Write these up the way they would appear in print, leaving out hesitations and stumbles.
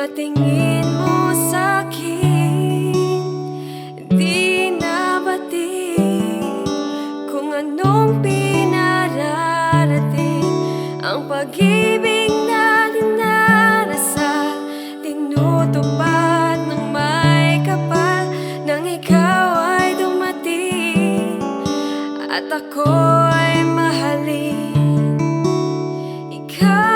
Pagkatingin mo sa'kin, di nabating kung anong pinararating. Ang pag-ibig na dinarasal, tinutupad ng may kapal. Nang ikaw ay dumating at ako'y mahalin, ikaw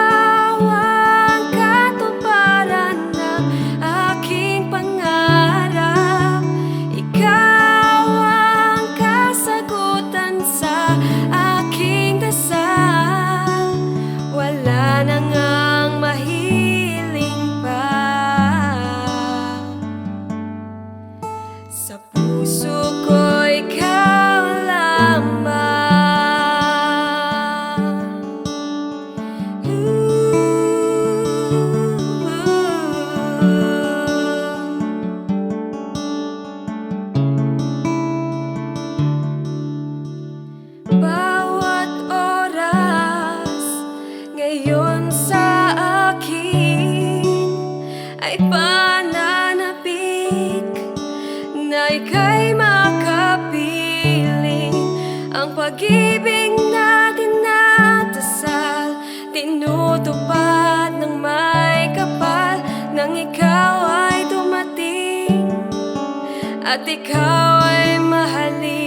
sa puso ko, ikaw lamang. Bawat oras ngayon sa akin ay pananapik na ika'y makapiling. Ang pag-ibig na dinadasal, tinutupad ng may kapal. Nang ikaw ay dumating at ikaw ay mahalin,